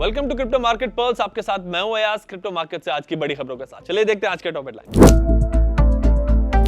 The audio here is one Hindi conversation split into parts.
Welcome to crypto market pearls. आपके साथ मैं हूं अयाज, क्रिप्टो मार्केट से आज की बड़ी खबरों के साथ। चलिए देखते हैं आज के टॉप हेडलाइन।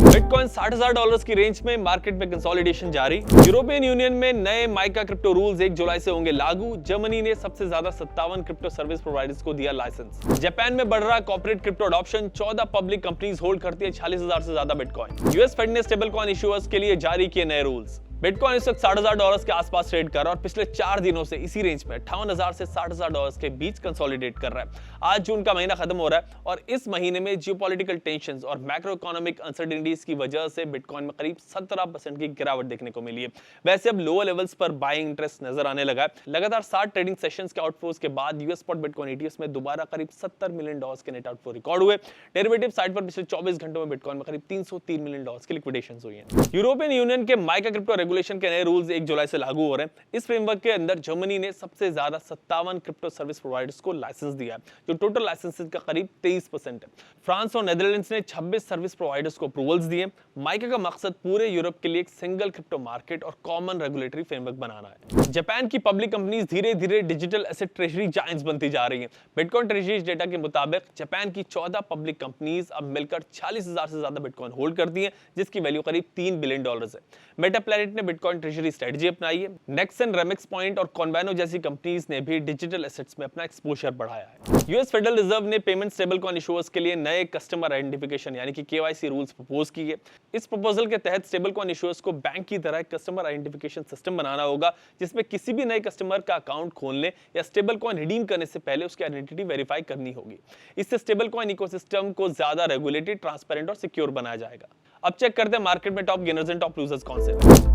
बिटकॉइन $60,000 की रेंज में, मार्केट में कंसोलिडेशन जारी। यूरोपियन यूनियन में नए माइका क्रिप्टो रूल्स 1 जुलाई से होंगे लागू। जर्मनी ने सबसे ज्यादा 57 क्रिप्टो सर्विस प्रोवाइडर्स को दिया लाइसेंस। जापान में बढ़ रहा corporate crypto adoption. 14 public companies hold करती है 46,000 से ज्यादा बिटकॉइन। यूएस फेड ने स्टेबल कॉइन इशूअर्स के लिए जारी किए नए रूल्स। बिटकॉइन इस वक्त $60,000 के आसपास ट्रेड कर रहा है और पिछले 4 दिनों से इसी रेंज में $58,000 से $60,000 के बीच कंसोलिडेट कर रहा है। आज जून का महीना खत्म हो रहा है और इस महीने में जियोपॉलिटिकल टेंशंस और मैक्रो इकोनॉमिक अनसर्टेनिटीज की वजह से बिटकॉइन में करीब 17% की गिरावट देखने को मिली है। वैसे अब लोअर लेवल्स पर बाइंग इंटरेस्ट नजर आने लगा है। लगातार 7 ट्रेडिंग सेशंस के आउटफ्लोज के बाद यूएस स्पॉट बिटकॉइन ईटीएफ में दोबारा करीब $70 मिलियन के नेट आउटफ्लो रिकॉर्ड हुए। डेरिवेटिव साइड पर पिछले 24 घंटों में बिटकॉइन में करीब $303 मिलियन की लिक्विडेशंस हुई हैं। यूरोपियन यूनियन के माइका क्रिप्टो रेगुलेशन के नए रूल्स 1 जुलाई से लागू हो रहे हैं। इस फ्रेमवर्क के अंदर जर्मनी ने सबसे ज्यादा 57 क्रिप्टो सर्विस प्रोवाइडर्स को लाइसेंस दिया है, जो टोटल लाइसेंसेस का करीब 23% है। फ्रांस और नेदरलैंड्स ने 26 सर्विस प्रोवाइडर्स को अप्रूवल्स दिए। माइका का मकसद पूरे यूरोप के लिए एक सिंगल क्रिप्टो मार्केट और कॉमन रेगुलेटरी फ्रेमवर्क बनाना है। जापान की पब्लिक कंपनीज धीरे-धीरे डिजिटल एसेट ट्रेजरी जायंट्स बनती जा रही हैं। बिटकॉइन ट्रेजरीज डेटा के मुताबिक जापान की 14 पब्लिक कंपनीज अब मिलकर 40,000 से ज्यादा बिटकॉइन होल्ड करती हैं, जिसकी वैल्यू करीब $3 बिलियन है। मेटा प्लैनेट ने बिटकॉइन ट्रेजरी स्ट्रेटजी अपनाई है। नेक्सन, रेमिक्स पॉइंट और कॉन्वेनो जैसी कंपनीज ने भी डिजिटल एसेट्स में अपना एक्सपोजर बढ़ाया है। यूएस फेडरल रिजर्व ने पेमेंट स्टेबल कॉइन इशूअर्स के लिए नए कस्टमर आइडेंटिफिकेशन यानी कि केवाईसी रूल्स प्रपोज किए। इस प्रपोजल के तहत स्टेबल कॉइन इशूअर्स को बैंक की तरह कस्टमर आइडेंटिफिकेशन सिस्टम बनाना होगा, जिसमें किसी भी नए कस्टमर का अकाउंट खोलने या स्टेबल कॉइन रिडीम करने से पहले उसकी आइडेंटिटी वेरीफाई करनी होगी। इससे स्टेबल कॉइन इकोसिस्टम को ज्यादा रेगुलेटेड, ट्रांसपेरेंट और सिक्योर बनाया जाएगा। अब चेक करते हैं मार्केट में top gainers and top losers कौन से हैं।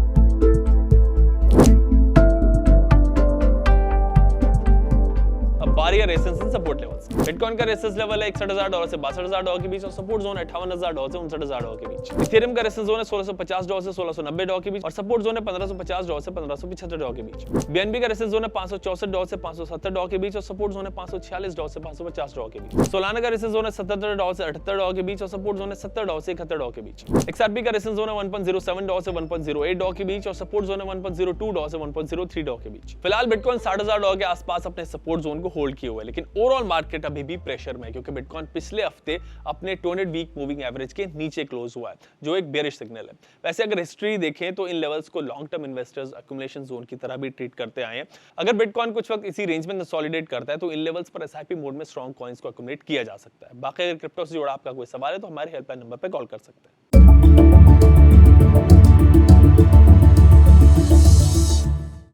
बारी है resistance and support levels. Bitcoin का रेजिस्टेंस लेवल है $61,000 से $62,000 के बीच और सपोर्ट जोन है $58,000 से $59,000 के बीच। इथेरियम का रेजिस्टेंस जोन है $1650 से $1690 के बीच और सपोर्ट जोन है $1550 से $1575 के बीच। बीएनबी का रेजिस्टेंस जोन है $564 से $570 के बीच और सपोर्ट जोन है $546 से $550 के बीच। सोलाना का रेजिस्टेंस जोन है $77 से $78 के बीच और सपोर्ट जोन है $70 से $71 के बीच। एक्सआरपी का रेजिस्टेंस जोन है $1.07 से $1.08 के बीच और सपोर्ट जोन है $1.02 से $1.03 के बीच। फिलहाल बिटकॉइन $60,000 के आसपास अपने सपोर्ट जोन को होल्ड किए हुए, लेकिन ओवरऑल मार्केट अभी भी प्रेशर में है क्योंकि बिटकॉइन पिछले हफ्ते अपने 200 वीक मूविंग एवरेज के नीचे क्लोज हुआ है, जो एक बेरिश सिग्नल है। वैसे अगर हिस्ट्री देखें तो इन लेवल्स को long term investors accumulation zone की तरह भी ट्रीट करते आए हैं। अगर बिटकॉइन कुछ वक्त इसी रेंज में कंसोलिडेट करता है तो इन लेवल्स पर एसआईपी मोड में स्ट्रॉन्ग कॉइंस को एक्युमुलेट किया जा सकता है। बाकी अगर क्रिप्टो से जुड़ा आपका कोई सवाल है तो हमारे हेल्पलाइन नंबर पर कॉल कर सकते हैं।